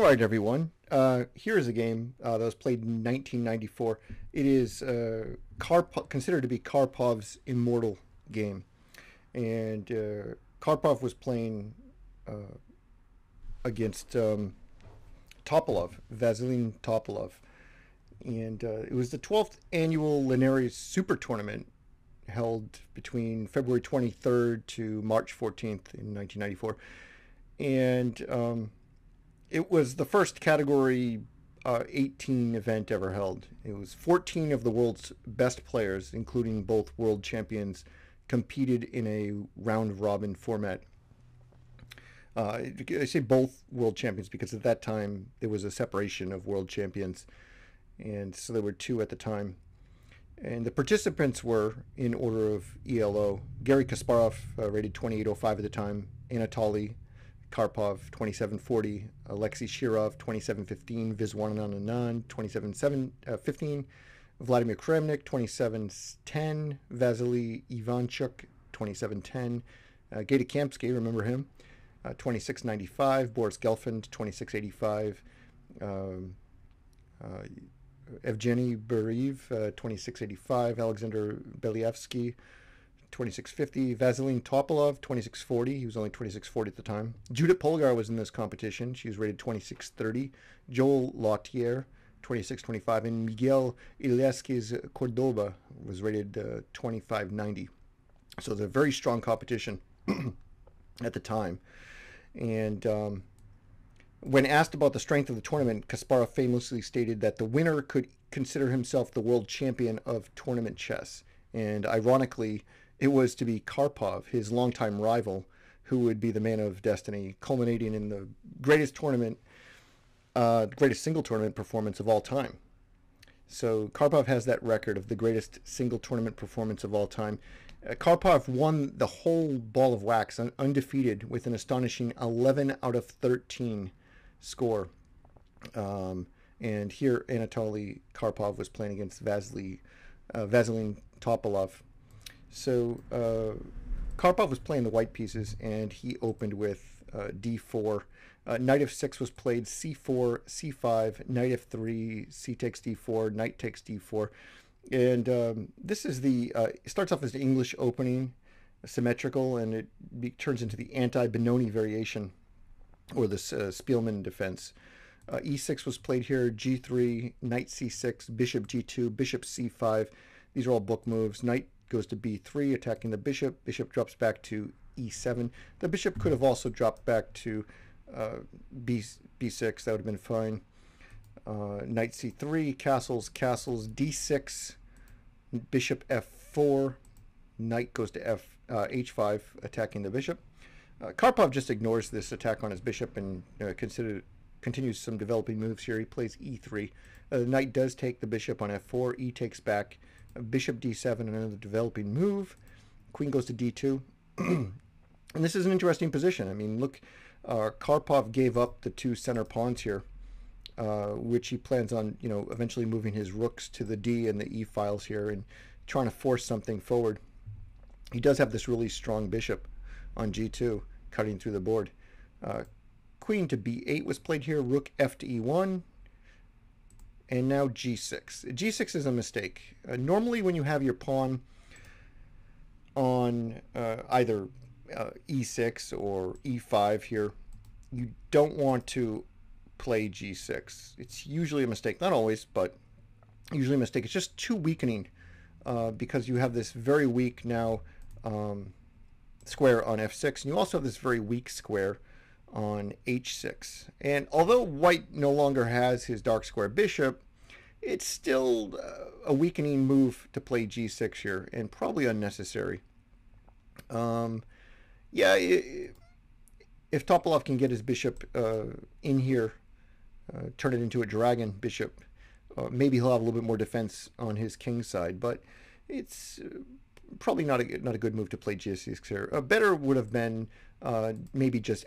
All right, everyone. Here is a game that was played in 1994. It is considered to be Karpov's Immortal game. And Karpov was playing against Topalov, Vasilin Topalov. And it was the 12th annual Linares Super Tournament held between February 23rd to March 14th in 1994. And it was the first Category 18 event ever held. It was 14 of the world's best players, including both world champions, competed in a round-robin format. I say both world champions because at that time there was a separation of world champions, and so there were two at the time. And the participants were, in order of ELO, Garry Kasparov, rated 2805 at the time, Anatoly Karpov, 2740, Alexei Shirov, 2715, Viswanathan Anand, 2715, Vladimir Kramnik, 2710, Vasily Ivanchuk, 2710, Geta Kamsky, remember him, 2695, Boris Gelfand, 2685, Evgeny Buriev, 2685, Alexander Belyavsky, 2650, Vasilin Topalov, 2640. He was only 2640 at the time. Judith Polgar was in this competition. She was rated 2630. Joel Lautier, 2625. And Miguel Iliesquez Cordoba was rated 2590. So it's a very strong competition at the time. And when asked about the strength of the tournament, Kasparov famously stated that the winner could consider himself the world champion of tournament chess. And ironically, it was to be Karpov, his longtime rival, who would be the man of destiny, culminating in the greatest tournament, greatest single tournament performance of all time. So Karpov has that record of the greatest single tournament performance of all time. Karpov won the whole ball of wax, undefeated, with an astonishing 11 out of 13 score. And here Anatoly Karpov was playing against Vasilin Topalov. So Karpov was playing the white pieces, and he opened with d4. Knight f6 was played, c4, c5, knight f3, c takes d4, knight takes d4. And this is the, it starts off as the English opening, symmetrical, and it turns into the anti-Benoni variation, or the Spielmann defense. e6 was played here, g3, knight c6, bishop g2, bishop c5. These are all book moves. Knight goes to b3, attacking the bishop. Bishop drops back to e7. The bishop could have also dropped back to b6. That would have been fine. Knight c3, castles, d6, bishop f4. Knight goes to h5, attacking the bishop. Karpov just ignores this attack on his bishop and continues some developing moves here. He plays e3. The knight does take the bishop on f4. E takes back. Bishop d7, another developing move. Queen goes to d2. And this is an interesting position. I mean, look, Karpov gave up the two center pawns here, which he plans on, eventually moving his rooks to the d and the e files here and trying to force something forward. He does have this really strong bishop on g2, cutting through the board. Queen to b8 was played here. Rook f to e1. And now g6. G6 is a mistake. Normally when you have your pawn on either e6 or e5 here, you don't want to play g6. It's usually a mistake. Not always, but usually a mistake. It's just too weakening because you have this very weak now square on f6. And you also have this very weak square on h6. And although white no longer has his dark square bishop, it's still a weakening move to play g6 here, and probably unnecessary. Yeah, if Topalov can get his bishop in here, turn it into a dragon bishop, maybe he'll have a little bit more defense on his king side, but it's probably not a good move to play g6 here. Better would have been maybe just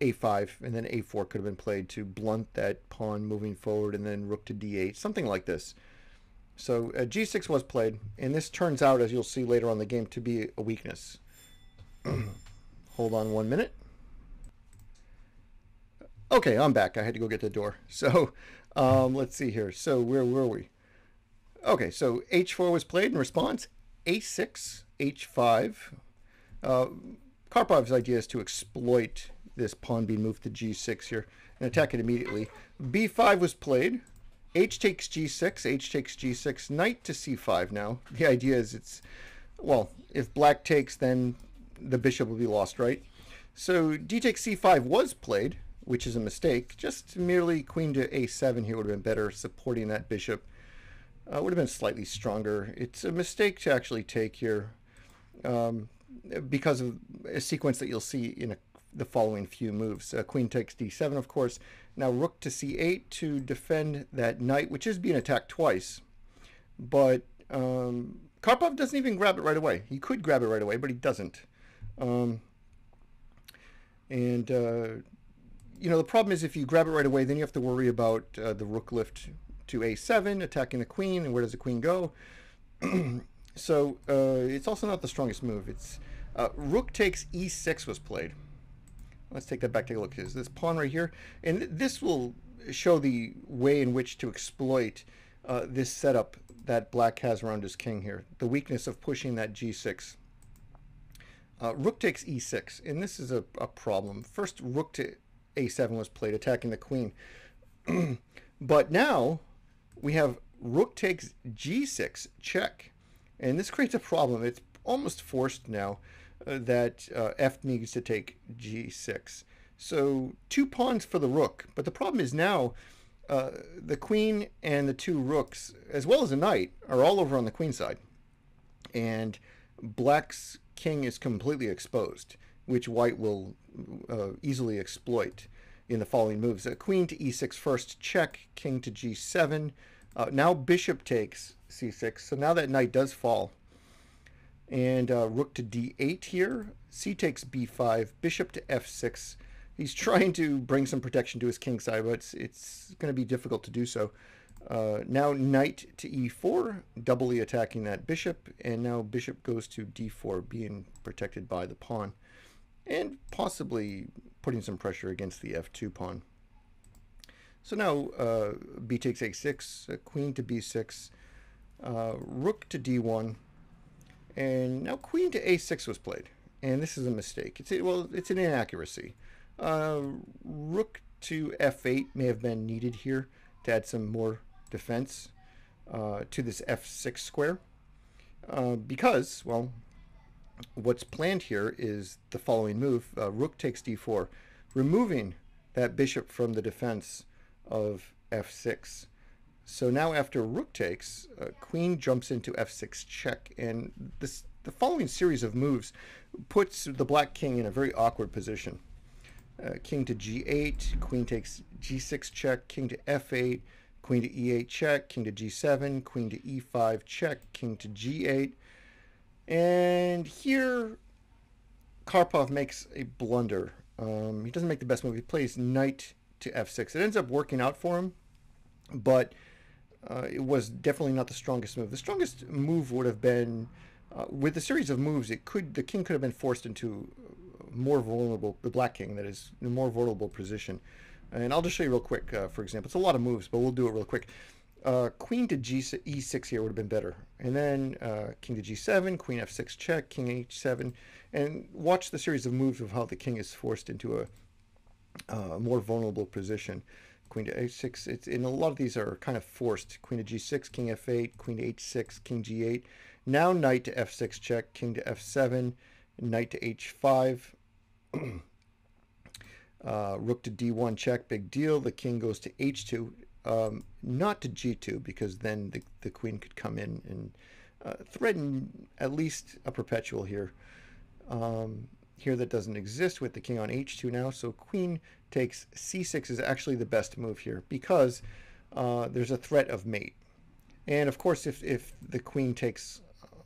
a5, and then a4 could have been played to blunt that pawn moving forward, and then rook to d8, something like this. So g6 was played, and this turns out, as you'll see later on in the game, to be a weakness. Hold on 1 minute. Okay, I'm back. I had to go get the door. So let's see here. So where were we? Okay, so h4 was played in response. a6, h5. Uh, Karpov's idea is to exploit this pawn being moved to g6 here and attack it immediately. b5 was played. H takes g6, h takes g6, knight to c5 now. The idea is it's, well, if black takes, then the bishop will be lost, right? So d takes c5 was played, which is a mistake. Just merely queen to a7 here would have been better, supporting that bishop. Would have been slightly stronger. It's a mistake to actually take here because of a sequence that you'll see in the following few moves. Queen takes d7, of course. Now rook to c8 to defend that knight, which is being attacked twice. But Karpov doesn't even grab it right away. He could grab it right away, but he doesn't. You know, the problem is if you grab it right away, then you have to worry about the rook lift to a7, attacking the queen, and where does the queen go? So it's also not the strongest move. It's rook takes e6 was played. Let's take that back, take a look. There's this pawn right here, and this will show the way in which to exploit this setup that black has around his king here. The weakness of pushing that g6. Rook takes e6, and this is a problem. First, rook to a7 was played, attacking the queen. But now we have rook takes g6, check. And this creates a problem. It's almost forced now that f needs to take g6. So 2 pawns for the rook. But the problem is now the queen and the 2 rooks, as well as a knight, are all over on the queen side. And black's king is completely exposed, which white will easily exploit in the following moves. Queen to e6 first, check, king to g7. Now bishop takes c6, so now that knight does fall. And rook to d8 here, c takes b5, bishop to f6. He's trying to bring some protection to his king side, but it's going to be difficult to do so. Now knight to e4, doubly attacking that bishop, and now bishop goes to d4, being protected by the pawn, and possibly putting some pressure against the f2 pawn. So now b takes a6, queen to b6, rook to d1, and now queen to a6 was played. And this is a mistake. It's an inaccuracy. Rook to f8 may have been needed here to add some more defense to this f6 square. Because, well, what's planned here is the following move. Rook takes d4, removing that bishop from the defense of f6. So now after rook takes, queen jumps into f6 check, and the following series of moves puts the black king in a very awkward position. King to g8, queen takes g6 check, king to f8, queen to e8 check, king to g7, queen to e5 check, king to g8. And here Karpov makes a blunder. He doesn't make the best move. He plays knight to f6. It ends up working out for him, but it was definitely not the strongest move. The strongest move would have been, with a series of moves, the king could have been forced into more vulnerable, the black king, that is, in a more vulnerable position. And I'll just show you real quick, for example. It's a lot of moves, but we'll do it real quick. Queen to e6 here would have been better. And then king to g7, queen f6 check, king h7. And watch the series of moves of how the king is forced into a more vulnerable position. Queen to h6, and a lot of these are kind of forced. Queen to g6, king f8, queen to h6, king g8. Now knight to f6 check, king to f7, knight to h5. Rook to d1 check, big deal. The king goes to h2, not to g2, because then the queen could come in and threaten at least a perpetual here. Here that doesn't exist with the king on h2 now, so queen takes c6 is actually the best move here, because there's a threat of mate. And of course, if the queen takes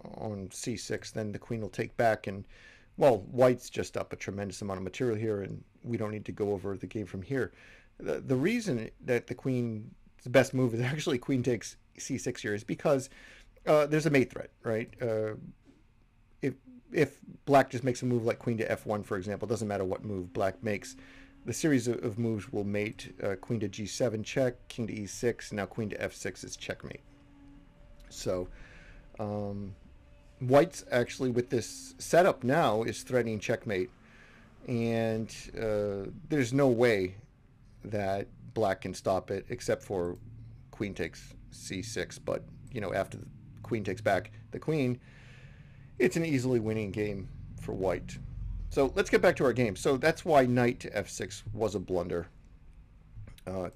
on c6, then the queen will take back, and well, white's just up a tremendous amount of material here, and we don't need to go over the game from here. The reason that the queen's best move is actually queen takes c6 here is because there's a mate threat, right? If black just makes a move like queen to f1, for example, it doesn't matter what move black makes, the series of moves will mate. Queen to g7 check, king to e6, now queen to f6 is checkmate. So white's actually, with this setup now, is threatening checkmate, and there's no way that black can stop it except for queen takes c6. But you know, after the queen takes back the queen, it's an easily winning game for white. So let's get back to our game. So that's why knight to f6 was a blunder.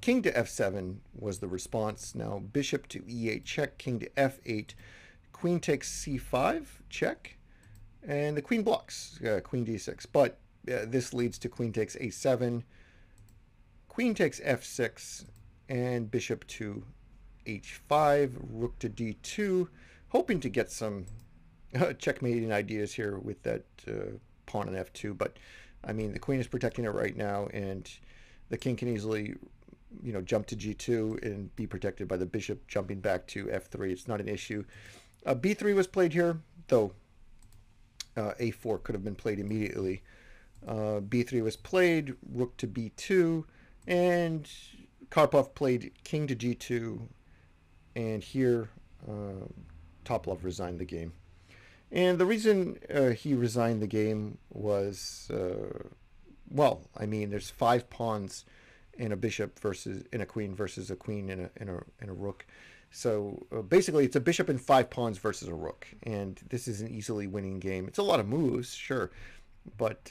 King to f7 was the response. Now bishop to e8 check, king to f8, queen takes c5 check, and the queen blocks, queen d6. But this leads to queen takes a7, queen takes f6, and bishop to h5, rook to d2, hoping to get some checkmating ideas here with that pawn on f2. But I mean, the queen is protecting it right now, and the king can easily, you know, jump to g2 and be protected by the bishop jumping back to f3. It's not an issue. b3 was played here, though a4 could have been played immediately. b3 was played, rook to b2, and Karpov played king to g2, and here Topalov resigned the game. And the reason he resigned the game was, well, I mean, there's 5 pawns in a bishop versus in a queen versus a queen in a rook. So basically, it's a bishop and 5 pawns versus a rook, and this is an easily winning game. It's a lot of moves, sure, but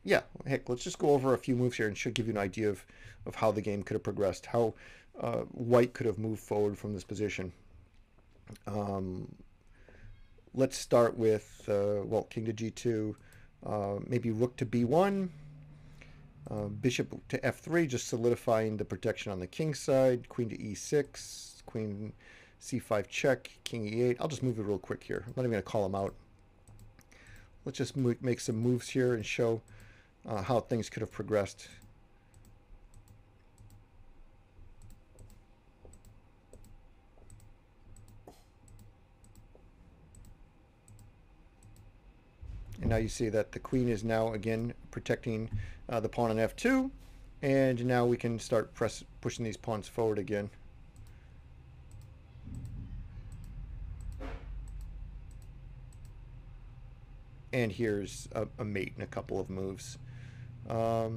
yeah, heck, let's just go over a few moves here and should give you an idea of how the game could have progressed, how white could have moved forward from this position. Let's start with, well, king to g2, maybe rook to b1, bishop to f3, just solidifying the protection on the king side, queen to e6, queen c5 check, king e8. I'll just move it real quick here. I'm not even going to call them out. Let's just make some moves here and show how things could have progressed. And now you see that the queen is now again protecting the pawn on f2, and now we can start pushing these pawns forward again. And here's a mate in a couple of moves. Yeah,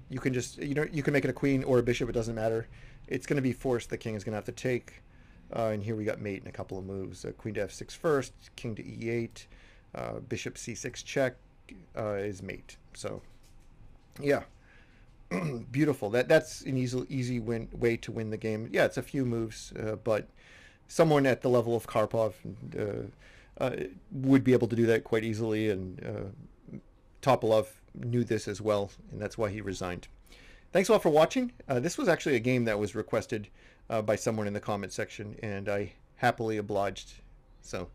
you can just, you know, you can make it a queen or a bishop, it doesn't matter. It's going to be forced, the king is going to have to take. And here we got mate in a couple of moves. Queen to f6 first, king to e8, bishop c6 check is mate. So yeah, beautiful. That's an easy way to win the game. Yeah, it's a few moves, but someone at the level of Karpov would be able to do that quite easily, and Topalov knew this as well, and that's why he resigned. Thanks a lot for watching. This was actually a game that was requested by someone in the comment section, and I happily obliged. So